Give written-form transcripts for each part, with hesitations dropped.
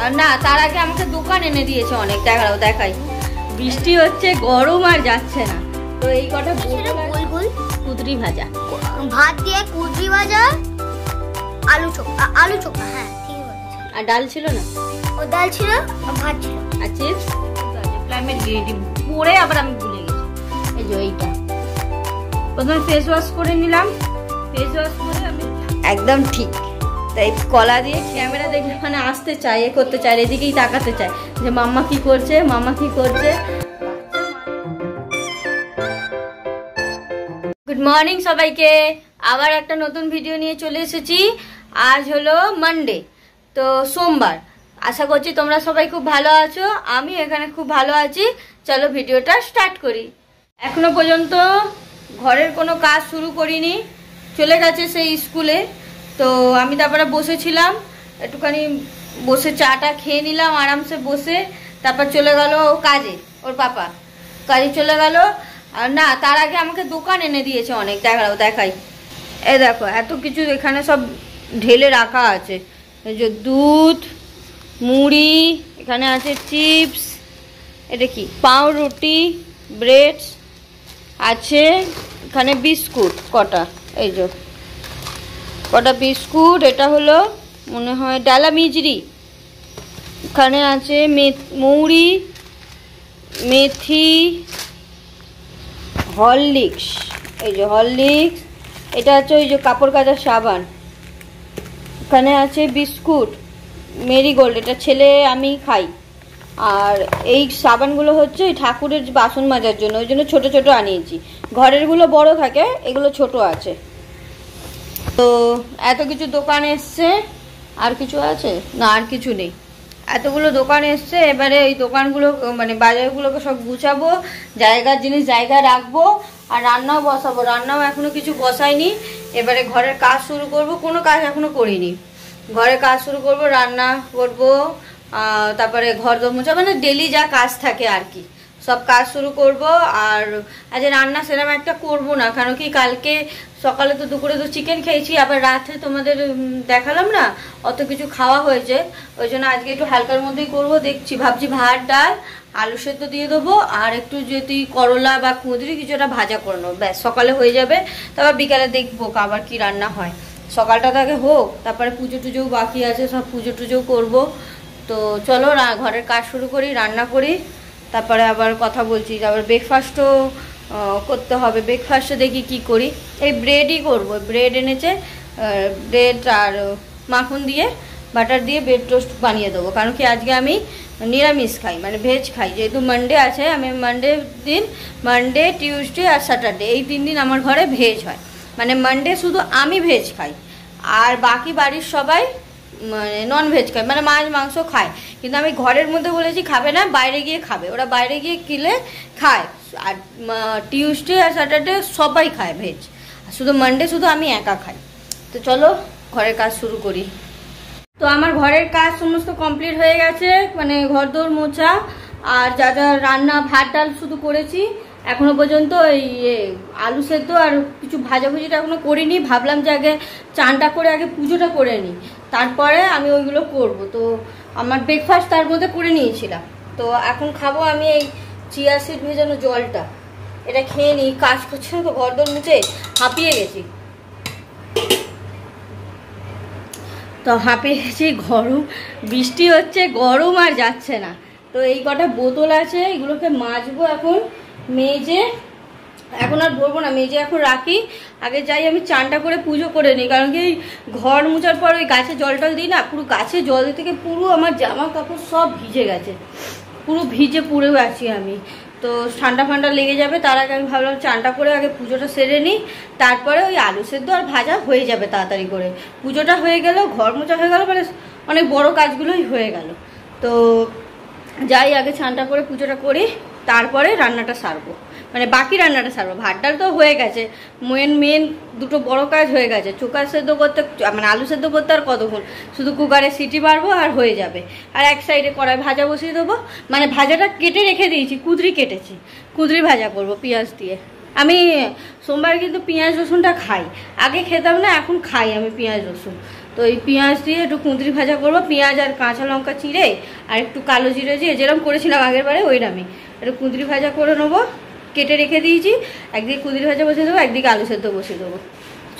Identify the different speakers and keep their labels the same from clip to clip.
Speaker 1: আর না তার আগে আমাকে দোকান এনে দিয়েছে অনেক। দেখাও, দেখাই, বৃষ্টি হচ্ছে, গরম আর যাচ্ছে না। তো এই কটা কুদরি ভাজা,
Speaker 2: ভাত দিয়ে কুদরি ভাজা, আলু চোখা। হ্যাঁ ঠিক বলেছ।
Speaker 1: আর ডাল ছিল না?
Speaker 2: ও ডাল ছিল আর ভাত ছিল
Speaker 1: আর চিপস। ক্লাইমেট গ্রিন পরে আবার আমি ভুলে গেছি। এই যে এইটা প্রথমে ফেস ওয়াশ করে নিলাম। ফেস ওয়াশ করে আমি একদম ঠিক। তাই কলা দিয়ে ক্যামেরা দেখলে মানে আসতে চাই, এ করতে চাই, এদিকেই তাকাতে চাই যে মাম্মা কি করছে, মাম্মা কি করছে। গুড মর্নিং সবাইকে, আবার একটা নতুন ভিডিও নিয়ে চলে এসেছি। আজ হলো মানডে, তো সোমবার। আশা করছি তোমরা সবাই খুব ভালো আছো, আমি এখানে খুব ভালো আছি। চলো ভিডিওটা স্টার্ট করি। এখনো পর্যন্ত ঘরের কোনো কাজ শুরু করিনি, চলে গেছে সেই স্কুলে। তো আমি তারপরে বসেছিলাম, একটুখানি বসে চাটা খেয়ে নিলাম আরামসে বসে। তারপর চলে গেল কাজে, ওর পাপা কাজে চলে গেল। আর না তার আগে আমাকে দোকান এনে দিয়েছে অনেক। দেখাও, দেখাই, এই দেখো এত কিছু এখানে সব ঢেলে রাখা আছে। এই যে দুধ, মুড়ি, এখানে আছে চিপস, এটা কি পাউরুটি, ব্রেড আছে, এখানে বিস্কুট কটা, এই যে কটা বিস্কুট। এটা হলো মনে হয় ডালা মিজরি। এখানে আছে মৌরি, মেথি, হরলিক্স, এই যে হরলিক্স। এটা আছে ওই যে কাপড় কাচার সাবান। এখানে আছে বিস্কুট মেরিগোল্ড, এটা ছেলে আমি খাই। আর এই সাবানগুলো হচ্ছে ওই ঠাকুরের বাসন মাজার জন্য, ওই জন্য ছোটো ছোটো আনিয়েছি। ঘরেরগুলো বড় থাকে, এগুলো ছোট আছে। তো এত কিছু দোকান এসছে। আর কিছু আছে না? আর কিছু নেই। এতগুলো দোকান এসছে, এবারে এই দোকানগুলো মানে বাজারগুলোকে সব গুছাবো, জায়গার জিনিস জায়গায় রাখবো, আর রান্নাও বসাবো। রান্নাও এখনো কিছু বসাইনি। এবারে ঘরের কাজ শুরু করব, কোনো কাজ এখনো করিনি। ঘরের কাজ শুরু করব, রান্না করব, তারপরে ঘর দর মোছা, মানে ডেলি যা কাজ থাকে আর কি, সব কাজ শুরু করব। আর আজ রান্না সেরকম একটা করব না, কারণ কি কালকে সকালে তো দুপুরে তো চিকেন খেয়েছি, আবার রাতে তোমাদের দেখালাম না অত কিছু খাওয়া হয়েছে। ওই জন্য আজকে একটু হালকার মধ্যেই করবো। দেখছি, ভাবছি ভাত ডাল আলু সেদ্ধ দিয়ে দেবো, আর একটু যদি করলা বা কুঁদরি কিছুটা ভাজা করে নেবো, ব্যাস সকালে হয়ে যাবে। তারপর বিকালে দেখবো আবার কি রান্না হয়। সকালটা তো আগে হোক, তারপরে পুজো টুজোও বাকি আছে, সব পুজো টুজোও করবো। তো চলো ঘরের কাজ শুরু করি, রান্না করি, তারপরে আবার কথা বলছি। তারপর ব্রেকফাস্টও করতে হবে। ব্রেকফাস্টে দেখি কি করি। এই ব্রেডই করবো, ব্রেড এনেছে, ব্রেড আর মাখন দিয়ে বাটার দিয়ে ব্রেড টোস্ট বানিয়ে দেবো। কারণ কি আজকে আমি নিরামিষ খাই, মানে ভেজ খাই, যেহেতু মানডে আছে। আমি মানডে টিউসডে আর স্যাটারডে এই 3 দিন আমার ঘরে ভেজ হয়। মানে মানডে শুধু আমি ভেজ খাই, আর বাকি বাড়ির সবাই মানে নন ভেজ খায়, মানে মাছ মাংস খায়। কিন্তু আমি ঘরের মধ্যে বলেছি খাবে না, বাইরে গিয়ে খাবে। ওরা বাইরে গিয়ে কিনে খায়। আর টিউসডে আর স্যাটারডে সবাই খায় ভেজ, আর শুধু মানডে শুধু আমি একা খাই। তো চলো ঘরের কাজ শুরু করি। তো আমার ঘরের কাজ সমস্ত কমপ্লিট হয়ে গেছে, মানে ঘর দোর মোছা, আর যা যা রান্না ভাত ডাল শুধু করেছি এখনো পর্যন্ত। এই আলু সেদ্ধ আর কিছু ভাজাভুজিটা এখনো করিনি। ভাবলাম যে আগে চানটা করে আগে পুজোটা করে নিই, তারপরে আমি ওইগুলো করব। তো আমার ব্রেকফাস্ট তার মধ্যে করে নিয়েছিলাম। তো এখন খাবো আমি এই চিয়া সিড ভেজানো জলটা, এটা খেয়ে নিই। কাজ করছে না তো, ঘর দোর মুছে হাঁপিয়ে গেছি। তো হাঁপিয়ে গেছি, গরম বৃষ্টি হচ্ছে, গরম আর যাচ্ছে না। তো এই কটা বোতল আছে, এগুলোকে মাজবো এখন মেজে। এখন আর ভরবো না, মেজে এখন রাখি। আগে যাই আমি চানটা করে পুজো করে নিই, কারণ কি ঘর মোছার পর ওই গাছে জল টল দিই না, পুরো গাছে জল দিতে থেকে পুরো আমার জামা কাপড় সব ভিজে গেছে, পুরো ভিজে পুড়েও আছি আমি। তো ঠান্ডা ফান্ডা লেগে যাবে, তার আগে আমি ভাবলাম চানটা করে আগে পুজোটা সেরে নিই, তারপরে ওই আলু সেদ্ধ আর ভাজা হয়ে যাবে তাড়াতাড়ি করে। পুজোটা হয়ে গেল, ঘর মোছা হয়ে গেল, মানে অনেক বড় কাজগুলোই হয়ে গেল। তো যাই আগে চানটা করে পুজোটা করি, তারপরে রান্নাটা সারবো, মানে বাকি রান্নাটা সারবো। ভাত ডাল তো হয়ে গেছে, মেন দুটো বড় কাজ হয়ে গেছে। চোখা সেদ্ধ করতে, মানে আলু সেদ্ধ করতে আর কতক্ষণ, শুধু কুকারে সিটি মারবো আর হয়ে যাবে। আর এক সাইডে কড়াই ভাজা বসিয়ে দেবো, মানে ভাজাটা কেটে রেখে দিয়েছি, কুঁদরি কেটেছি, কুঁদরি ভাজা করবো পেঁয়াজ দিয়ে। আমি সোমবার কিন্তু পেঁয়াজ রসুনটা খাই, আগে খেতাম না, এখন খাই আমি পেঁয়াজ রসুন। তো এই পেঁয়াজ দিয়ে একটু কুঁদরি ভাজা করবো, পেঁয়াজ আর কাঁচা লঙ্কা চিড়ে আর একটু কালো জিরে দিয়ে যেরকম করেছিলাম আগের বারে ওইরকমই একটু কুঁদরি ভাজা করে নেবো। কেটে রেখে দিয়েছি, একদিকে কুঁদরি ভাজা বসিয়ে দেবো, একদিকে আলু সেদ্ধ বসিয়ে দেবো।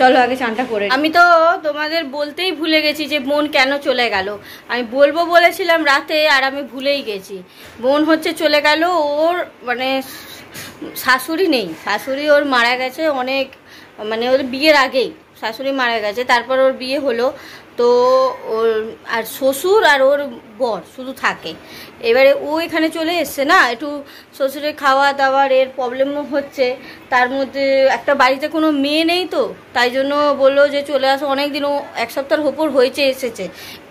Speaker 1: চলো আগে চানটা করে। আমি তো তোমাদের বলতেই ভুলে গেছি যে বোন কেন চলে গেল। আমি বলবো বলেছিলাম রাতে, আর আমি ভুলেই গেছি। বোন হচ্ছে চলে গেল, ওর মানে শাশুড়ি নেই, শাশুড়ি ওর মারা গেছে অনেক, মানে ওর বিয়ের আগেই শাশুড়ি মারা গেছে, তারপর ওর বিয়ে হলো। তো ওর আর শ্বশুর আর ওর বর শুধু থাকে। এবারে ও এখানে চলে এসছে না, একটু শ্বশুরের খাওয়া দাওয়ার এর প্রবলেমও হচ্ছে, তার মধ্যে একটা বাড়িতে কোনো মেয়ে নেই, তো তাই জন্য বললো যে চলে আসো। অনেক দিন, ও 1 সপ্তাহের ওপর হয়েছে এসেছে।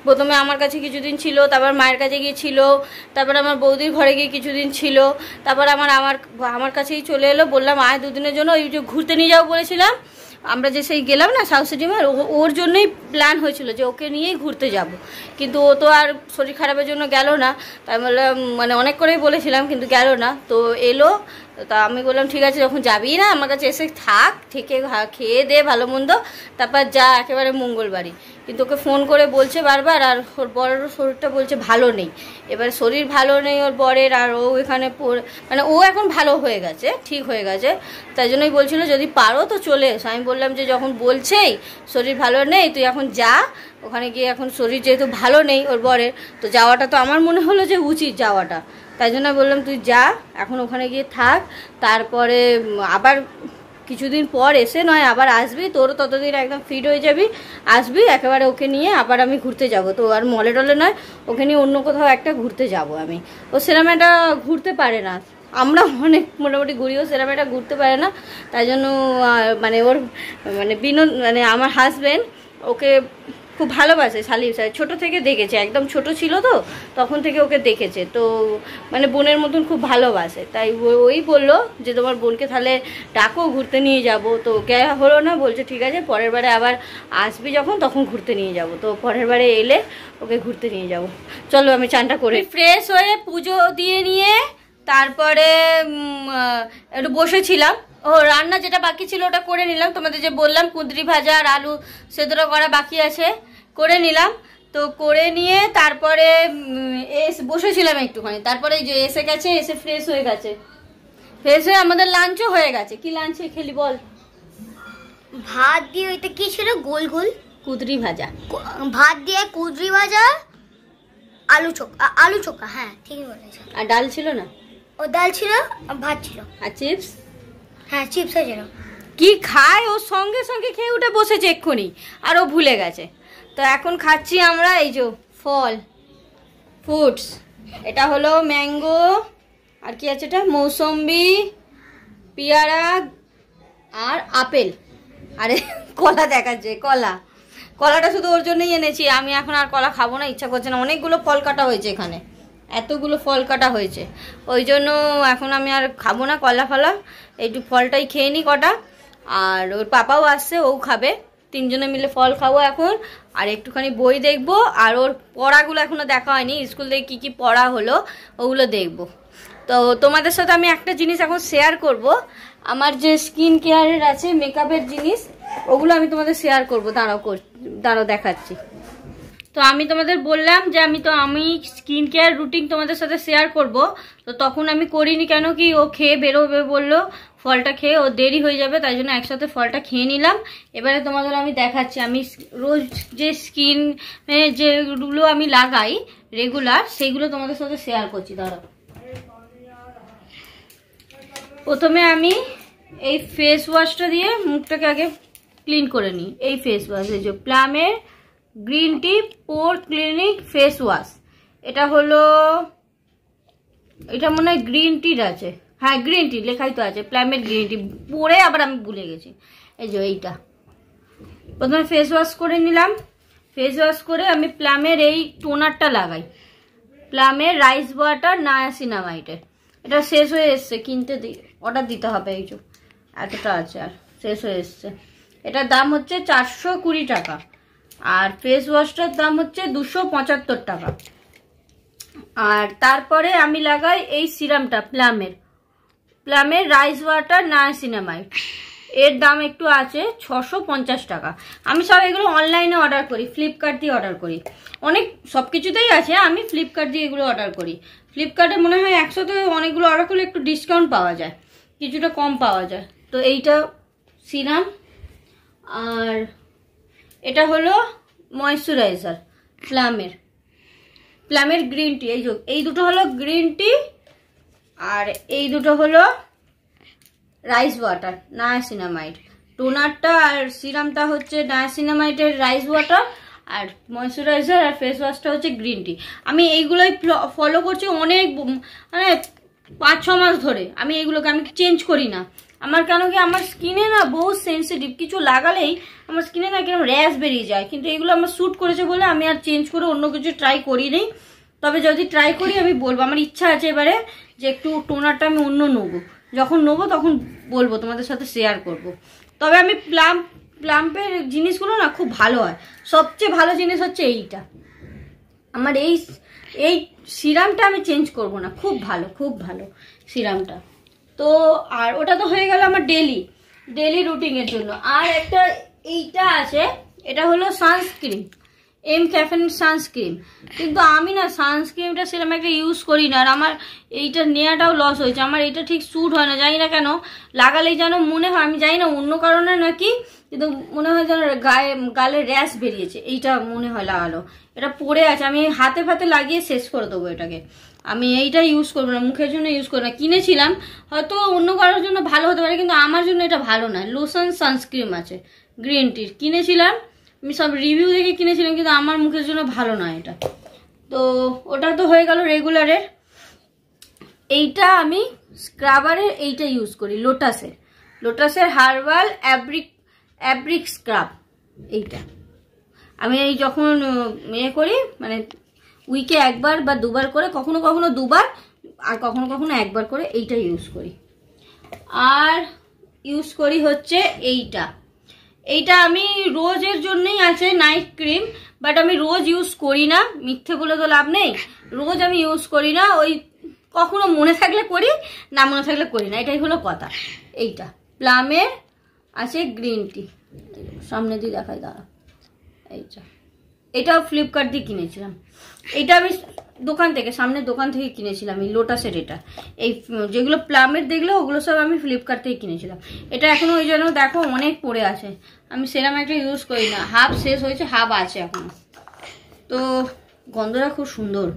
Speaker 1: প্রথমে আমার কাছে কিছুদিন ছিল, তারপর মায়ের কাছে গিয়েছিল, তারপর আমার বৌদির ঘরে গিয়ে কিছুদিন ছিল, তারপর আমার কাছেই চলে এলো। বললাম আয় 2 দিনের জন্য, ওই যে ঘুরতে নিয়ে যাবো বলেছিলাম আমরা, যে সেই গেলাম না সাউথ সিটিমার, ওর জন্যই প্ল্যান হয়েছিল যে ওকে নিয়েই ঘুরতে যাব। কিন্তু ও তো আর শরীর খারাপের জন্য গেল না। তাই বললাম, মানে অনেক করেই বলেছিলাম কিন্তু গেল না। তো এলো, তা আমি বললাম ঠিক আছে, যখন যাবি না আমার কাছে এসে থাক, থেকে খেয়ে দে ভালো মন্দ, তারপর যা একেবারে মঙ্গলবারই। কিন্তু ওকে ফোন করে বলছে বারবার, আর ওর বরেরও শরীরটা বলছে ভালো নেই। এবার শরীর ভালো নেই ওর বরের, আর ও এখানে মানে ও এখন ভালো হয়ে গেছে, ঠিক হয়ে গেছে। তাই জন্যই বলছিল যদি পারো তো চলে এসো। আমি বললাম যে যখন বলছেই শরীর ভালো নেই, তুই এখন যা ওখানে গিয়ে, এখন শরীর যেহেতু ভালো নেই ওর বরের, তো যাওয়াটা তো আমার মনে হলো যে উচিত যাওয়াটা। তাই জন্য বললাম তুই যা, এখন ওখানে গিয়ে থাক, তারপরে আবার কিছুদিন পর এসে নয় আবার আসবি, তোরও ততদিন একদম ফিট হয়ে যাবি, আসবি একেবারে ওকে নিয়ে আবার আমি ঘুরতে যাব। তো আর মলে টলে নয়, ওকে নিয়ে অন্য কোথাও একটা ঘুরতে যাব আমি। ও সেরকম একটা ঘুরতে পারে না, আমরা অনেক মোটামুটি ঘুরিও, সেরকম একটা ঘুরতে পারে না। তাই জন্য মানে ওর মানে আমার হাজব্যান্ড ওকে খুব ভালোবাসে। ছোটো থেকে দেখেছে, একদম ছোট ছিল তো তখন থেকে ওকে দেখেছে, তো মানে বোনের মতন খুব ভালোবাসে। তাই ওই বললো যে তোমার বোনকে তাহলে ডাকো, ঘুরতে নিয়ে যাব। তো ওকে হলো না, বলছে ঠিক আছে পরের বারে আবার আসবি যখন তখন ঘুরতে নিয়ে যাব। তো পরের বারে এলে ওকে ঘুরতে নিয়ে যাব। চলো আমি চানটা করে ফ্রেশ হয়ে পুজো দিয়ে নিয়ে তারপরে একটু বসেছিলাম। ও রান্না যেটা বাকি ছিল ওটা করে নিলাম, তোমাদের যে বললাম কুঁদরি ভাজা আর আলু সেদ্ধ করা বাকি আছে, করে নিলাম। তো করে নিয়ে তারপরে বসেছিলাম একটুখানি, তারপরে যে এসে গেছে, এসে ফ্রেশ হয়ে গেছে। ফ্রেশ হয়ে আমাদের লাঞ্চও হয়ে গেছে। কি লাঞ্চে খেলি বল?
Speaker 2: ভাত দিয়ে, ওইটা কি ছিল গোল গোল?
Speaker 1: কুঁদরি ভাজা।
Speaker 2: ভাত দিয়ে কুঁদরি ভাজা, আলু চোখা, হ্যাঁ ঠিকই বলেছ।
Speaker 1: আর ডাল ছিল না?
Speaker 2: ও ডাল ছিল, ভাত ছিল, আর
Speaker 1: চিপস।
Speaker 2: হ্যাঁ চিপসও ছিল।
Speaker 1: কি খায় ও, সঙ্গে সঙ্গে খেয়ে উঠে বসেছে এক্ষুনি, আর ও ভুলে গেছে। তো এখন খাচ্ছি আমরা এই যে ফল ফ্রুটস। এটা হলো ম্যাঙ্গো, আর কি আছে এটা, মৌসম্বি, পেয়ারা আর আপেল। আরে কলা দেখাচ্ছে, কলাটা শুধু ওর জন্যই এনেছি। আমি এখন আর কলা খাবো না, ইচ্ছা করছে না। অনেকগুলো ফল কাটা হয়েছে এখানে, এতগুলো ফল কাটা হয়েছে, ওই জন্য এখন আমি আর খাবো না কলা ফলা। একটু ফলটাই খেয়ে নিই কটা। আর ওর পাপাও আসছে, ও খাবে, 3 জনে মিলে ফল খাবো এখন। আর একটুখানি বই দেখবো। আর ওর পড়াগুলো এখনো দেখা হয়নি, স্কুল থেকে কি কি পড়া হলো ওগুলো দেখবো। তো তোমাদের সাথে আমি একটা জিনিস এখন শেয়ার করব, আমার যে স্কিন কেয়ারের আছে মেকআপের জিনিস, ওগুলো আমি তোমাদের শেয়ার করবো। দাঁড়াও দেখাচ্ছি। তো আমি তোমাদের বললাম যে আমি স্কিন কেয়ার রুটিন তোমাদের সাথে শেয়ার করব। তো তখন আমি করিনি, কেন কি ও খেয়ে বেরোবে বললো, ফলটা খেয়ে ও দেরি হয়ে যাবে, তাই জন্য একসাথে ফলটা খেয়ে নিলাম। এবারে তোমাদের আমি দেখাচ্ছি আমি রোজ যে স্কিন যেগুলো আমি লাগাই রেগুলার, সেইগুলো তোমাদের সাথে শেয়ার করছি। দাঁড়াও, প্রথমে আমি এই ফেস ওয়াশটা দিয়ে মুখটাকে আগে ক্লিন করে নিই। এই ফেস ওয়াশ, এই যে প্লামের গ্রিন টি পোর ক্লিনিক ফেস ওয়াশ। এটা হলো, এটা মনে হয় গ্রিন টির আছে, হ্যাঁ গ্রিন টি লেখাই তো আছে, প্লামের গ্রিন টি। পরে আবার আমি ভুলে গেছি। এই যে এইটা প্রথমে ফেস ওয়াশ করে নিলাম। ফেস ওয়াশ করে আমি প্লামের এই টোনারটা লাগাই, প্লামের রাইস ওয়াটার নায়াসিনামাইডের। এটা শেষ হয়ে এসছে, কিনতে অর্ডার দিতে হবে। এই যে এতটা আছে, আর শেষ হয়ে এসছে। এটার দাম হচ্ছে 420 টাকা, আর ফেস ওয়াশটার দাম হচ্ছে 275 টাকা। আর তারপরে আমি লাগাই এই সিরামটা প্লামের রাইস ওয়াটার নায়াসিনামাইড। এর দাম একটু আছে 650 টাকা। আমি সব এগুলো অনলাইনে অর্ডার করি, ফ্লিপকার্ট দিয়ে অর্ডার করি। অনেক সব কিছুতেই আছে, আমি ফ্লিপকার্ট দিয়ে এগুলো অর্ডার করি। ফ্লিপকার্টে মনে হয় 100তে অনেকগুলো অর্ডার করলে একটু ডিসকাউন্ট পাওয়া যায়, কিছুটা কম পাওয়া যায়। তো এইটা সিরাম, আর এটা হলো ময়েশ্চারাইজার প্লামের গ্রিন টি। এই দুটো হলো গ্রিন টি, আর এই দুটো হলো রাইস ওয়াটার নায়াসিনামাইড। টোনারটা আর সিরামটা হচ্ছে নায়াসিনামাইডের রাইস ওয়াটার, আর ময়েশ্চারাইজার আর ফেস ওয়াশটা হচ্ছে গ্রিন টি। আমি এইগুলোই ফলো করছি অনেক, মানে 5-6 মাস ধরে। আমি এইগুলোকে আমি চেঞ্জ করি না। আমার কেন কি আমার স্কিনে না বহুত সেন্সিটিভ, কিছু লাগালেই আমার স্কিনে না কিরকম র্যাশ বেরিয়ে যায়। কিন্তু এগুলো আমার স্যুট করেছে বলে আমি আর চেঞ্জ করে অন্য কিছু ট্রাই করিনি। তবে যদি ট্রাই করি আমি বলবো। আমার ইচ্ছা আছে এবারে যে একটু টোনারটা আমি অন্য নেবো, যখন নেবো তখন বলবো, তোমাদের সাথে শেয়ার করব। তবে আমি প্লাম্পের জিনিসগুলো না খুব ভালো হয়। সবচেয়ে ভালো জিনিস হচ্ছে এইটা, আমার এই সিরামটা আমি চেঞ্জ করব না, খুব ভালো সিরামটা। তো আর ওটা তো হয়ে গেল আমার ডেলি রুটিনের জন্য। আর একটা এইটা আছে, এটা হলো সানস্ক্রিন, এম ক্যাফেন সানস্ক্রিন। কিন্তু আমি না সানস্ক্রিনটা সেরকম একটা ইউজ করি না, আর আমার এইটা নেওয়াটাও লস হয়েছে। আমার এটা ঠিক স্যুট হয় না, জানি না কেন। লাগালেই যেন মনে হয়, আমি জানি না অন্য কারণে নাকি, কিন্তু মনে হয় যেন গালে র্যাশ বেরিয়েছে। এইটা মনে হয় লাগালো, এটা পড়ে আছে। আমি হাতে ফাতে লাগিয়ে শেষ করে দেবো এটাকে। আমি এইটা ইউজ করবো না, মুখের জন্য ইউজ করবো না। কিনেছিলাম, হয়তো অন্য কারোর জন্য ভালো হতে পারে, কিন্তু আমার জন্য এটা ভালো না। লোশন সানস্ক্রিন আছে গ্রিন টির, কিনেছিলাম আমি, সব রিভিউ দেখে কিনেছিলাম, কিন্তু আমার মুখের জন্য ভালো নয় এটা। তো ওটা তো হয়ে গেল রেগুলারের। এইটা আমি স্ক্রাবারের এইটা ইউজ করি, লোটাসের হার্বাল অ্যাব্রিক স্ক্রাব। এইটা আমি এই যখন করি, মানে উইকে 1 বার বা 2 বার করে, কখনো 2 বার আর কখনো 1 বার করে এইটা ইউজ করি। আর ইউজ করি হচ্ছে এইটা আমি রোজের জন্যই আছে, নাইট ক্রিম। বাট আমি রোজ ইউজ করি না, মিথ্যে বলে তো লাভ নেই। রোজ আমি ইউজ করি না, ওই কখনো মনে থাকলে করি, না মনে থাকলে করি না, এটাই হলো কথা। এইটা প্লামের আছে গ্রিন টি, সামনে দিয়ে দেখাই দাঁড়া। এটাও ফ্লিপকার্ট দিয়ে কিনেছিলাম। এটা আমি সামনের দোকান থেকে কিনেছিলাম, এই লোটাসের। এটা এই যেগুলো প্লামের দেখলো ওগুলো সব আমি ফ্লিপকার্ট থেকে কিনেছিলাম। এটা এখনো ওই জন্য দেখো অনেক পড়ে আছে, আমি সেরকম একটা ইউজ করি না। হাফ শেষ হয়েছে, হাফ আছে এখনো। তো গন্ধটা খুব সুন্দর।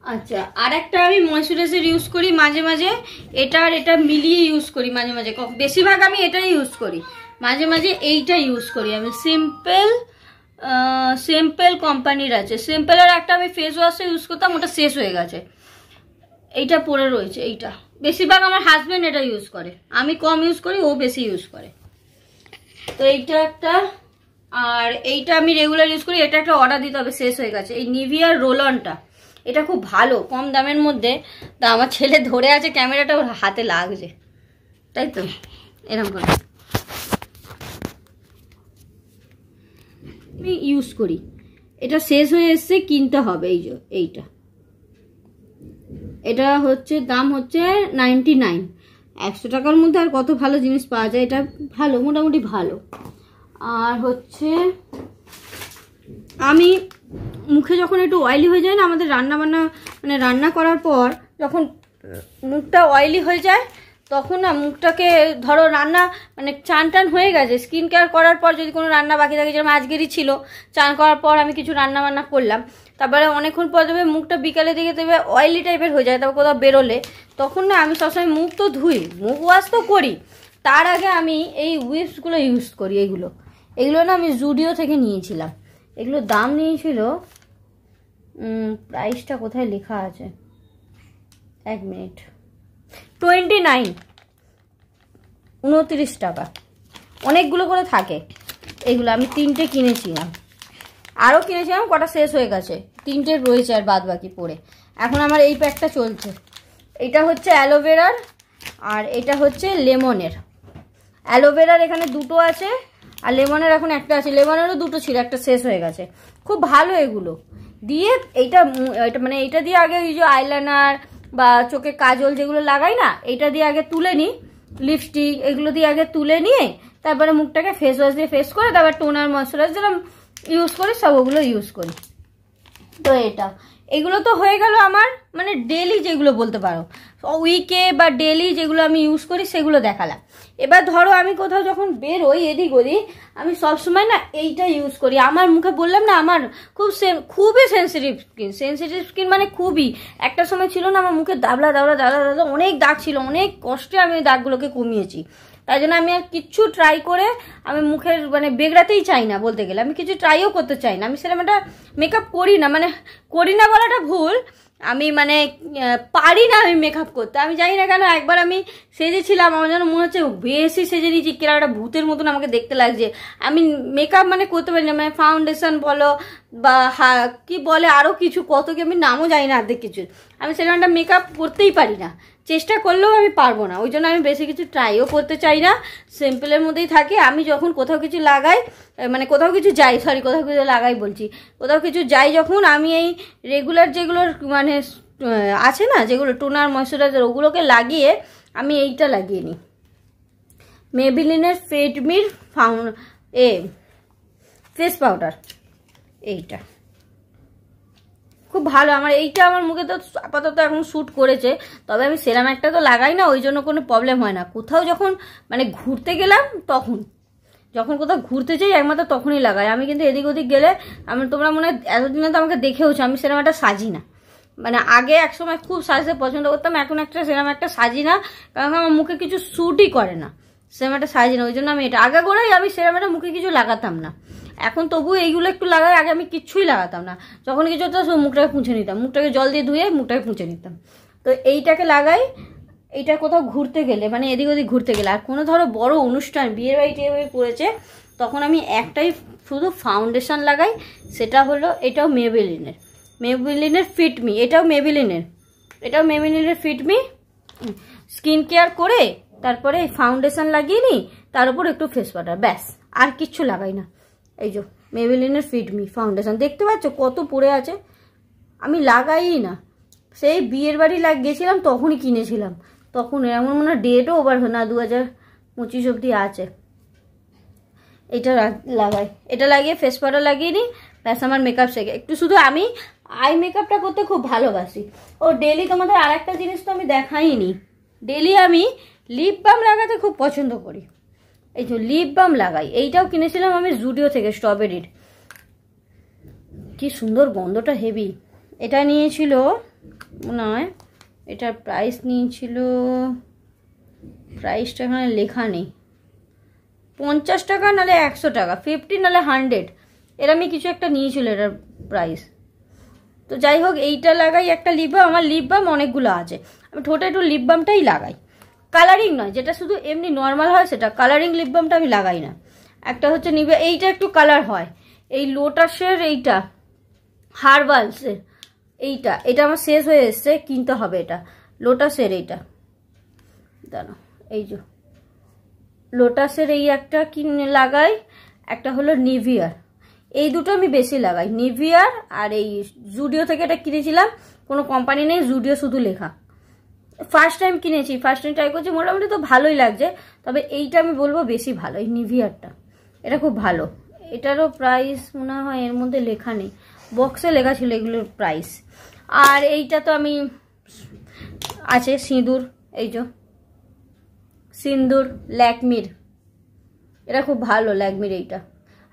Speaker 1: আচ্ছা, আর একটা আমি ময়েশ্চারাইজার ইউজ করি মাঝে মাঝে, এটা মিলিয়ে ইউজ করি মাঝে মাঝে। বেশিরভাগ আমি এটাই ইউজ করি, মাঝে মাঝে এইটা ইউজ করি আমি। সিম্পল কোম্পানির আছে, সিম্পলের একটা আমি ফেস ওয়াশ ইউজ করতাম, ওটা শেষ হয়ে গেছে। এইটা পড়ে রয়েছে। এইটা বেশিরভাগ আমার হাজবেন্ড এটা ইউজ করে, আমি কম ইউজ করি, ও বেশি ইউজ করে। তো এইটা একটা, আর এইটা আমি রেগুলার ইউজ করি। এটা একটা অর্ডার দিতে হবে, শেষ হয়ে গেছে। এই নিভিয়ার রোলনটা, এটা খুব ভালো, কম দামের মধ্যে। তা আমার ছেলে ধরে আছে, ক্যামেরাটা ওর হাতে লাগছে, তাই তো এরকম করে আমি ইউজ করি। এটা শেষ হয়ে এসছে, কিনতে হবে। এটা হচ্ছে দাম হচ্ছে 99, 100 টাকার মধ্যে আর কত ভালো জিনিস পাওয়া যায়। এটা ভালো, মোটামুটি ভালো। আর হচ্ছে আমি মুখে যখন একটু অয়েলি হয়ে যায় না, আমাদের রান্না করার পর যখন মুখটা অয়েলি হয়ে যায়, তখন না মুখটাকে ধরো চান টান হয়ে গেছে, স্কিন কেয়ার করার পর যদি কোনো রান্না বাকি থাকে, যেরকম আজকেরই ছিল, চান করার পর আমি কিছু রান্না বান্না করলাম, তারপরে অনেকক্ষণ পর দেবে মুখটা বিকালে দিকে দেবে অয়েলি টাইপের হয়ে যায়, তারপর কোথাও বেরোলে, তখন না আমি সবসময় মুখ তো ধুই, মুখ ওয়াশ তো করি, তার আগে আমি এই উইপসগুলো ইউজ করি। এগুলো না আমি জুডিও থেকে নিয়েছিলাম। এগুলো দাম নিয়েছিল, প্রাইসটা কোথায় লেখা আছে, 1 মিনিট, 29 টাকা। অনেকগুলো করে থাকে এগুলো। আমি 3টে কিনেছিলাম, আরও কিনেছিলাম, কটা শেষ হয়ে গেছে, 3টে রয়েছে আর বাদ বাকি পড়ে। এখন আমার এই প্যাকটা চলছে। এটা হচ্ছে অ্যালোভেরার, আর এটা হচ্ছে লেমনের। অ্যালোভেরার এখানে 2টো আছে, আর লেমনের এখন একটা আছে। লেমনেরও 2টো ছিল, একটা শেষ হয়ে গেছে। খুব ভালো এগুলো দিয়ে। এইটা দিয়ে আগে ওই যে আইলাইনার বা চোখে কাজল যেগুলো লাগাই না, এইটা দিয়ে আগে তুলে নিই, লিপস্টিক এগুলো দিয়ে আগে তুলে নিয়ে তারপরে মুখটাকে ফেস ওয়াশ দিয়ে ফেস করে তারপর টোনার ময়শ্চারাইজার ইউজ করি, সব ওগুলো ইউজ করি। তো এগুলো তো হয়ে গেল আমার মানে ডেলি যেগুলো বলতে পারো, উইকে বা ডেলি যেগুলো আমি ইউজ করি সেগুলো দেখালাম। এবার ধরো আমি কোথাও যখন বেরোই এদিক ওদিক, আমি সবসময় না এইটা ইউজ করি। আমার মুখে বললাম না আমার খুবই সেন্সিটিভ স্কিন মানে খুবই। একটা সময় ছিল না আমার মুখে দাবলা অনেক দাগ ছিল, অনেক কষ্টে আমি ওই দাগগুলোকে কমিয়েছি। তাই জন্য আমি আর কিচ্ছু ট্রাই করে আমি মুখের মানে বেগড়াতেই চাই না, বলতে গেলে আমি কিছু ট্রাইও করতে চাই না। আমি সেরকম একটা মেকআপ করি না, মানে করি না বলাটা ভুল, আমি মানে পারি না আমি মেকআপ করতে। আমি জানি না কেন, একবার আমি সেজেছিলাম, আমার যেন মনে হচ্ছে বেশি সেজে নিয়েছি, কিরকম একটা ভূতের মতন আমাকে দেখতে লাগছে। আমি মেকআপ মানে করতে পারি না, মানে ফাউন্ডেশন বলো বা কি বলে আরও কিছু কত কি আমি নামও জানি না অর্ধেক কিছু। আমি সেরকম একটা মেকআপ করতেই পারি না, চেষ্টা করলেও আমি পারবো না। ওই জন্য আমি বেশি কিছু ট্রাইও করতে চাই না, সিম্পলের মধ্যেই থাকি। আমি যখন কোথাও কিছু লাগাই, মানে কোথাও কিছু যাই, কোথাও কিছু লাগাই বলছি, কোথাও কিছু যাই যখন, আমি এই রেগুলার যেগুলোর মানে আছে না যেগুলো টোনার ময়শ্চারাইজার ওগুলোকে লাগিয়ে আমি এইটা লাগিয়ে নিই, মেবিলিনের ফিটমির ফেস পাউডার। এইটা খুব ভালো, আমার এইটা আমার মুখে তো আপাতত এখন শ্যুট করেছে। তবে আমি সেরাম একটা তো লাগাই না, ওই জন্য কোনো প্রবলেম হয় না। কোথাও যখন মানে ঘুরতে গেলাম তখন, যখন কোথাও ঘুরতে যাই একমাত্র তখনই লাগাই। আমি কিন্তু এদিক ওদিক গেলে আমি, তোমরা মনে হয় এতদিনে তো আমাকে দেখেওছো, আমি সেরকম একটা সাজি না। মানে আগে এক সময় খুব সাজতে পছন্দ করতাম, এখন সেরকম একটা সাজি না, কারণ আমার মুখে কিছু শ্যুটই করে না, সেরকম একটা সাজি না। ওই জন্য আমি এটা আগে করেই আমি সেরকম একটা মুখে কিছু লাগাতাম না। এখন তবু এইগুলো একটু লাগাই, আগে আমি কিচ্ছুই লাগাতাম না। যখন কিছু হতো মুখটাকে পুঁছে নিতাম, মুখটাকে জল দিয়ে ধুয়ে মুখটাকে পুঁছে নিতাম। তো এইটাকে লাগাই, এইটা কোথাও ঘুরতে গেলে মানে এদিক ওদিক ঘুরতে গেলে, আর কোনো ধরো বড় অনুষ্ঠান বিয়ের বাড়ি টিয়ে বাড়ি পড়েছে, তখন আমি একটাই শুধু ফাউন্ডেশন লাগাই, সেটা হলো এটাও মেবিলিনের ফিটমি, এটাও মেবিলিনের ফিটমি। স্কিন কেয়ার করে তারপরে ফাউন্ডেশন লাগিয়ে নিই, তার উপর একটু ফেস পাউডার, ব্যাস, আর কিচ্ছু লাগাই না। এই যে মেবিলিনের ফিটমি ফাউন্ডেশন, দেখতে পাচ্ছ কত পড়ে আছে, আমি লাগাই না। সেই বিয়ের বাড়ি গেছিলাম তখনই কিনেছিলাম, তখন এমন মনে হয় ডেটও ওভার হয় না, 2025 অবধি আছে। এটা লাগাই, এটা লাগিয়ে ফেস পাউডার লাগিয়ে নিই, ব্যাস আমার মেকআপ শেখে। একটু শুধু আমি আই মেকআপটা করতে খুব ভালোবাসি। ও ডেলি তোমাদের আর একটা জিনিস তো আমি দেখাইনি, ডেলি আমি লিপ বাম লাগাতে খুব পছন্দ করি। এই যে লিপ বাম লাগাই, এইটাও কিনেছিলাম আমি জুডিও থেকে, স্ট্রবেরির, কি সুন্দর গন্ধটা, হেভি। এটা নিয়েছিল মনে হয়, এটার প্রাইস নিয়েছিল, প্রাইসটা এখানে লেখা নেই, 50 টাকা নাহলে 100 টাকা, 50 নাহলে 100, এরমই কিছু একটা নিয়েছিল এটার প্রাইস। তো যাই হোক, এইটা লাগাই একটা লিপ বাম। আমার লিপ বাম অনেকগুলো আছে, আমি ঠোঁটে একটু লিপ বামটাই লাগাই, কালারিং নয়, যেটা শুধু এমনি নর্মাল হয় সেটা, কালারিং লিপ বামটা আমি লাগাই না। একটা হচ্ছে নিবে, এইটা একটু কালার হয়, এই লোটাসের এইটা, হার্বালসের এইটা, এটা আমার শেষ হয়ে এসছে, কিনতে হবে এটা, লোটাসের এইটা, দাঁড়াও, এই যে লোটাসের এই একটা কিনে লাগাই, একটা হলো নিভিয়ার, এই দুটো আমি বেশি লাগাই, নিভিয়ার আর এই জুডিও থেকে এটা কিনেছিলাম, কোনো কোম্পানি নেই, জুডিও শুধু লেখা। ফার্স্ট টাইম কিনেছি, ফার্স্ট টাইম ট্রাই করছি, মোটামুটি তো ভালোই লাগছে, তবে এইটা আমি বলবো বেশি ভালো, এই নিভিয়ারটা, এটা খুব ভালো। এটারও প্রাইস মনে হয় এর মধ্যে লেখা নেই, বক্সে লেখা ছিল এগুলোর প্রাইস। আর এইটা তো আমি আছে সিঁদুর, এই যে সিন্দুর ল্যাকমির, এটা খুব ভালো ল্যাকমির, এইটা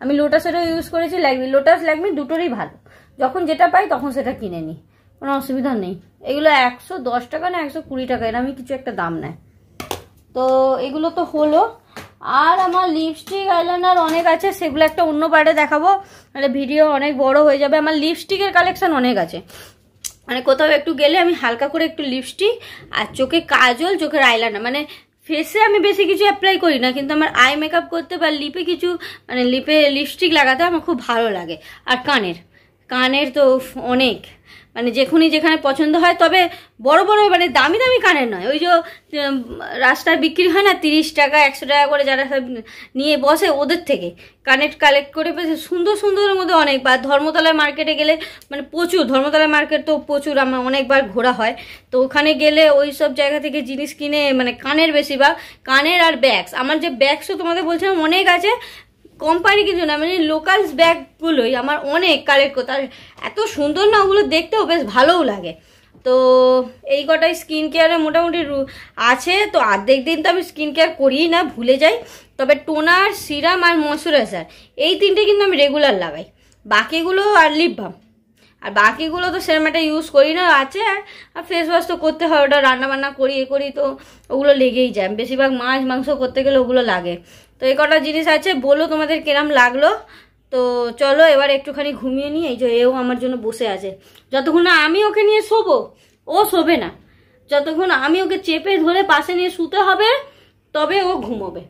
Speaker 1: আমি লোটাসেরও ইউজ করেছি, লোটাস ল্যাকমি দুটোরই ভালো, যখন যেটা পাই তখন সেটা কিনে নিই, কোনো অসুবিধা নেই। এগুলো 110 টাকা না 120 টাকা, এর আমি কিছু একটা দাম নেয়। তো এগুলো তো হলো, আর আমার লিপস্টিক আইলাইনার অনেক আছে, সেগুলো একটা অন্য পার্টে দেখাবো, মানে ভিডিও অনেক বড় হয়ে যাবে। আমার লিপস্টিকের কালেকশন অনেক আছে, মানে কোথাও একটু গেলে আমি হালকা করে একটু লিপস্টিক আর চোখে কাজল, চোখের আইলাইনার, মানে ফেসে আমি বেশি কিছু অ্যাপ্লাই করি না, কিন্তু আমার আই মেকআপ করতে বা লিপে কিছু মানে লিপে লিপস্টিক লাগাতে আমার খুব ভালো লাগে। আর কানের তো অনেক, মানে যেখানে পছন্দ হয়, তবে বড় বড় মানে দামি দামি কানের নয়, ওই যে রাস্তায় বিক্রি হয় না 30 টাকা 100 টাকা করে, যারা নিয়ে বসে ওদের থেকে কানেক্ট কালেক্ট করে বেশ সুন্দর সুন্দরের মধ্যে অনেক। বা ধর্মতলায় মার্কেটে গেলে মানে প্রচুর, ধর্মতলায় মার্কেট তো প্রচুর, আমার অনেকবার ঘোরা হয়, তো ওখানে গেলে ওই সব জায়গা থেকে জিনিস কিনে, মানে কানের বেশিরভাগ, কানের আর ব্যাগস। আমার যে ব্যাগসও তোমাদের বলছিলাম অনেক আছে, কোম্পানি কিছু না, মানে লোকাল ব্যাগগুলোই আমার অনেক কালেক্ট করতে, আর এত সুন্দর না ওগুলো দেখতেও বেশ ভালোও লাগে। তো এই কটাই স্কিন কেয়ারে মোটামুটি আছে। তো অর্ধেক দিন তো আমি স্কিন কেয়ার করিই না, ভুলে যাই, তবে টোনার, সিরাম আর ময়শ্চারাইজার এই তিনটে কিন্তু আমি রেগুলার লাগাই, বাকিগুলো আর লিপ বাম, আর বাকিগুলো তো সেরকম একটা ইউজ করি না, আছে। আর ফেস ওয়াশ তো করতে হয়, ওটা রান্নাবান্না করি করি, তো ওগুলো লেগেই যায়, বেশিরভাগ মাছ মাংস করতে গেলে ওগুলো লাগে। তো এই কটা জিনিস আছে, বলো তোমাদের কিরম লাগলো। তো চলো এবার একটুখানি ঘুমিয়ে নিই। এই যে এও আমার জন্য বসে আছে, যতক্ষণ না আমি ওকে নিয়ে শোবো ও শোবে না, যতক্ষণ আমি ওকে চেপে ধরে পাশে নিয়ে শুতে হবে তবে ও ঘুমোবে।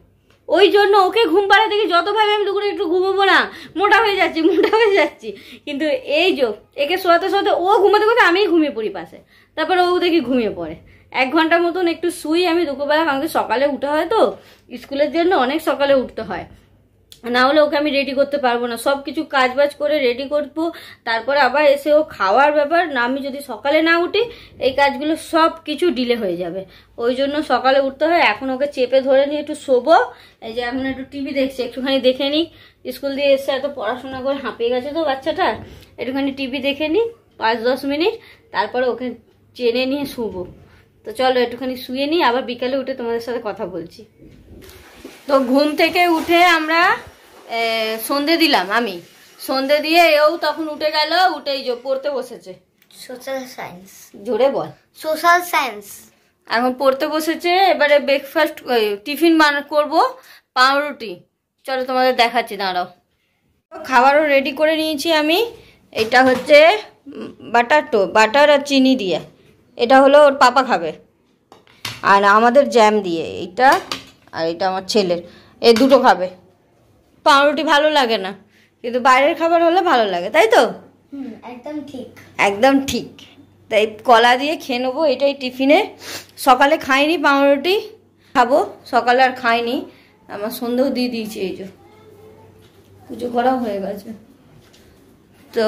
Speaker 1: ওই জন্য ওকে ঘুম পাড়া দেখি যত ভাবে আমি দুপুরে একটু ঘুমোবো না, মোটা হয়ে যাচ্ছি, কিন্তু এই যে একে শোয়াতে শোয়াতে ও ঘুমাতে ঘুমাতে আমিই ঘুমিয়ে পড়ি পাশে, তারপরে ও দেখি ঘুমিয়ে পড়ে। 1 ঘন্টার মতন একটু শুই আমি দুপুরবেলা, কারণ সকালে উঠা হয় তো, স্কুলের জন্য অনেক সকালে উঠতে হয়, না হলে ওকে আমি রেডি করতে পারবো না, সব কিছু কাজ বাজ করে রেডি করবো, তারপরে আবার এসে ও খাওয়ার ব্যাপার না, আমি যদি সকালে না উঠি এই কাজগুলো সব কিছু ডিলে হয়ে যাবে, ওই জন্য সকালে উঠতে হয়। এখন ওকে চেপে ধরে নিয়ে একটু শোবো। এই যে এখন একটু টিভি দেখছি, একটুখানি দেখে নিই, স্কুল দিয়ে এসে এত পড়াশোনা করে হাঁপিয়ে গেছে তো বাচ্চাটা, একটুখানি টিভি দেখে নিই 5-10 মিনিট, তারপরে ওকে চেনে নিয়ে শুবো। তো চলো একটুখানি শুয়ে নিই, আবার বিকালে উঠে তোমাদের সাথে কথা বলছি। তো ঘুম থেকে উঠে আমরা সন্ধে দিলাম, আমি সন্ধে দিয়ে এও তখন উঠে গেল, উঠে এই যে পড়তে বসেছে
Speaker 2: সোশ্যাল সায়েন্স,
Speaker 1: জোরে বল,
Speaker 2: সোশ্যাল সায়েন্স
Speaker 1: এখন পড়তে বসেছে। এবারে ব্রেকফাস্ট টিফিন করবো, পাউরুটি, চলো তোমাদের দেখাচ্ছি, দাঁড়াও। খাবারও রেডি করে নিয়েছি আমি, এটা হচ্ছে বাটার আর চিনি দিয়ে, এটা হলো ওর পাপা খাবে, আর আমাদের জ্যাম দিয়ে এইটা, আর এটা আমার ছেলের, এই দুটো খাবে। পাউরুটি ভালো লাগে না, কিন্তু বাইরের খাবার হলে ভালো লাগে, তাই তো?
Speaker 2: একদম ঠিক,
Speaker 1: একদম ঠিক। তাই কলা দিয়ে খেয়ে নেবো, এটাই টিফিনে। সকালে খাইনি পাউরুটি, খাবো, সকালে আর খাইনি, আমার সন্দেহ দিয়ে দিয়েছি, এই যে পুজো করা হয়ে গেছে। তো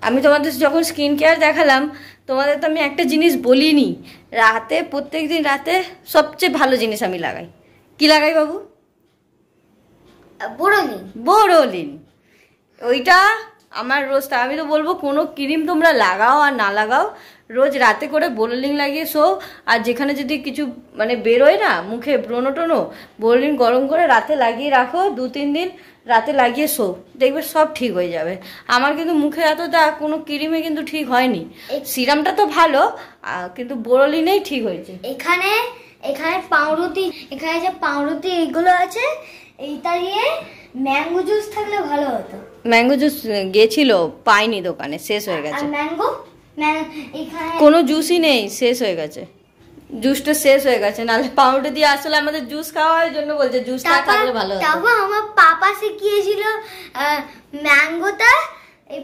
Speaker 1: আমি তোমাদের যখন স্কিন কেয়ার দেখালাম, তোমাদের তো আমি একটা জিনিস বলিনি, রাতে প্রত্যেক দিন রাতে সবচেয়ে ভালো জিনিস আমি লাগাই। কি লাগাই বাবু? বোরোলিন। ওইটা আমার রোজ, আমি তো বলবো কোনো ক্রিম তোমরা লাগাও আর না লাগাও, রোজ রাতে করে বোরোলিন লাগিয়ে শো। আর যেখানে যদি কিছু মানে বেরোয় না মুখে, ব্রণ টোনো, বোরোলিন গরম করে রাতে লাগিয়ে রাখো, 2-3 দিন রাতে লাগিয়ে শো, দেখবে সব ঠিক হয়ে যাবে। আমার কিন্তু মুখে এতটা কোনো ক্রিমে কিন্তু ঠিক হয়নি, সিরামটা তো ভালো, কিন্তু বোরোলিনেই ঠিক হয়েছে।
Speaker 2: এখানে পাউরুটি, এখানে যে পাউরুটি এগুলো আছে, এইটা দিয়ে ম্যাঙ্গো জুস থাকলে ভালো হতো।
Speaker 1: ম্যাঙ্গো জুস গেছিল, পাইনি দোকানে, শেষ হয়ে গেছে।
Speaker 2: এখানে
Speaker 1: কোনো জুসই নেই, শেষ হয়ে গেছে, জুসটা শেষ হয়ে গেছে। নাহলে পাউরুটি দিয়ে আসলে আমাদের জুস খাওয়া হয়, জন্য বলছে জুসটা থাকলে ভালো হতো।
Speaker 2: তারপর আমার পাপা শিখিয়েছিল ম্যাঙ্গোটা এই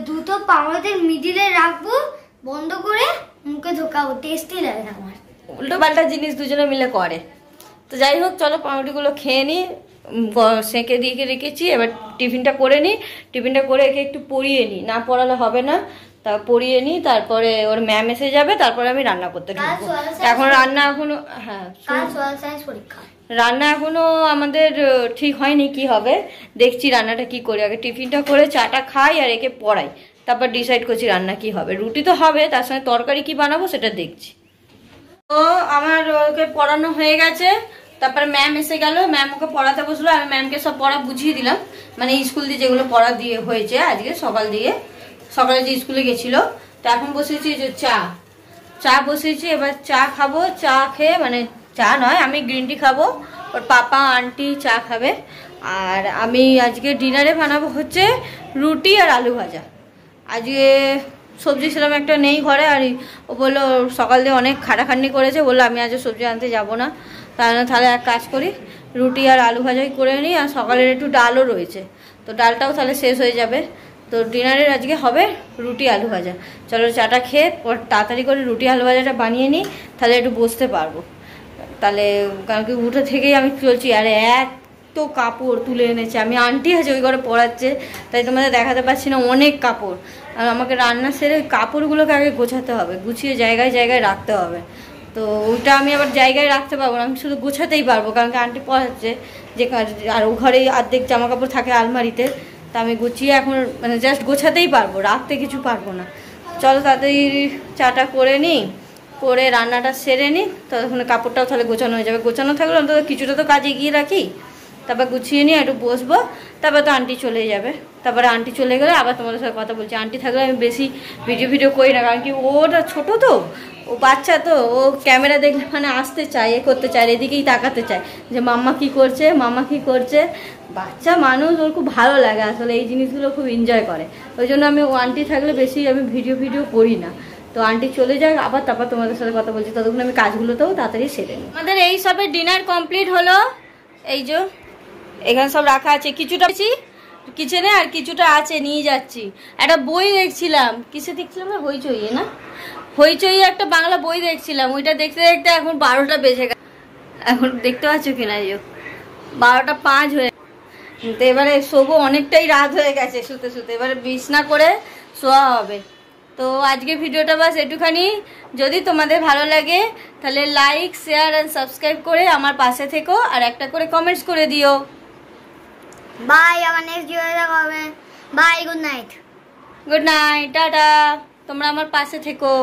Speaker 2: দুটো পাউরুটির মিডিলে রাখবো, বন্ধ করে মুখে ঢোকাবো, টেস্টি লাগে আমার।
Speaker 1: উল্টো পাল্টা জিনিস দুজনে মিলে করে। তো যাই হোক, চলো পাউরুটিগুলো খেয়ে নিই, সেঁকে দিয়ে রেখেছি। এবার টিফিনটা করে নিই, টিফিনটা করে একে একটু পড়িয়ে নিই, না পড়ালে হবে না, তা পড়িয়ে নিই, তারপরে ওর ম্যাম এসে যাবে, তারপরে আমি রান্না করতে ঢুকবো। এখন রান্না এখনো, হ্যাঁ রান্না এখনো আমাদের ঠিক হয়নি, কি হবে দেখছি, রান্নাটা কি করি, আগে টিফিনটা করে চাটা খাই আর একে পড়াই, তারপর ডিসাইড করছি রান্না কি হবে। রুটি তো হবে, তার সঙ্গে তরকারি কি বানাবো সেটা দেখছি। তো আমার ওকে পড়ানো হয়ে গেছে, তারপরে ম্যাম এসে গেল, ম্যাম ওকে পড়াতে বসলো, আমি ম্যামকে সব পড়া বুঝিয়ে দিলাম, মানে স্কুল দিয়ে যেগুলো পড়া দিয়ে হয়েছে আজকে সকালে যে স্কুলে গেছিল। তো এখন বসেছি যে চা বসেছি, এবার চা খাবো, চা খেয়ে, মানে চা নয়, আমি গ্রিন টি খাবো, ওর পাপা আন্টি চা খাবে, আর আমি আজকে ডিনারে বানাবো হচ্ছে রুটি আর আলু ভাজা। আজকে সবজি সেরকম একটা নেই ঘরে, আর ও বললো সকাল দিয়ে অনেক খাটাখাটনি করেছে, বললো আমি আজ সবজি আনতে যাবো না, তাহলে এক কাজ করি, রুটি আর আলু ভাজাই করে নিই, আর সকালের একটু ডালও রয়েছে, তো ডালটাও তাহলে শেষ হয়ে যাবে। তো ডিনারের আজকে হবে রুটি আলু ভাজা। চলো চাটা খেয়ে তাড়াতাড়ি করে রুটি আলু ভাজাটা বানিয়ে নিই, তাহলে একটু বসতে পারবো। তাহলে কারণ কি উঠে থেকেই আমি চলছি, আরে এত কাপড় তুলে এনেছে। আমি আন্টি আছে ওই ঘরে পড়াচ্ছে, তাই তোমাদের দেখাতে পারছি না, অনেক কাপড়। আর আমাকে রান্না সেরে কাপড়গুলোকে আগে গোছাতে হবে, গুছিয়ে জায়গায় জায়গায় রাখতে হবে। তো ওইটা আমি আবার জায়গায় রাখতে পারবো না, আমি শুধু গোছাতেই পারবো, কারণ কি আন্টি পড়াচ্ছে যে। আর ও ঘরে অর্ধেক জামা কাপড় থাকে আলমারিতে, তা আমি গুছিয়ে এখন মানে জাস্ট গোছাতেই পারবো, রাখতে কিছু পারবো না। চলো তাড়াতাড়ি চাটা করে নিই, করে রান্নাটা সেরে নিই, ততক্ষণে কাপড়টাও তাহলে গোছানো হয়ে যাবে। গোছানো থাকলে অন্তত কিছুটা তো কাজ এগিয়ে রাখি, তারপর গুছিয়ে নিয়ে একটু বসবো। তারপর তো আন্টি চলে যাবে, তারপরে আন্টি চলে গেলে আবার তোমাদের সাথে কথা বলছি। আন্টি থাকলে আমি বেশি ভিডিও করি না, কারণ কি ওটা ছোটো তো, ও বাচ্চা তো, ও ক্যামেরা দেখলে মানে আসতে চায়, এ করতে চায়, এদিকেই তাকাতে চায় যে মাম্মা কি করছে, মাম্মা কি করছে। বাচ্চা মানুষ, ওর খুব ভালো লাগে আসলে, এই জিনিসগুলো খুব এনজয় করে। ওই জন্য আমি ও আন্টি থাকলে বেশি আমি ভিডিও করি না। তো আন্টি চলে যাক আবার, তারপর তোমাদের সাথে কথা বলছি, ততক্ষণ আমি কাজগুলোতেও তাড়াতাড়ি সেরে নিই। আমাদের এই সবের ডিনার কমপ্লিট হলো। এই যে এখানে সব রাখা আছে, কিছুটা কিচেনে আর কিছুটা আছে, নিয়ে যাচ্ছি। একটা বই দেখছিলাম, কিসে দেখছিলাম না, হইচই না, হইচই একটা বাংলা বই দেখছিলাম, ওইটা দেখতে দেখতে এখন 12টা বেজে গেছে। এখন দেখতে পাচ্ছ কিনা, এই 12টা 5 হয়ে। তো এবারে শোবো, অনেকটাই রাত হয়ে গেছে শুতে শুতে, এবারে বিছনা করে শোয়া হবে। তো আজকে ভিডিওটা বাস একটুখানি। যদি তোমাদের ভালো লাগে তাহলে লাইক, শেয়ার আর সাবস্ক্রাইব করে আমার পাশে থেকো, আর একটা করে কমেন্টস করে দিও।
Speaker 2: বাই, আবার নেক্সট ভিডিওতে দেখা হবে। Bye, good night.
Speaker 1: Good night, tata. তোমরা আমার পাশে থেকো।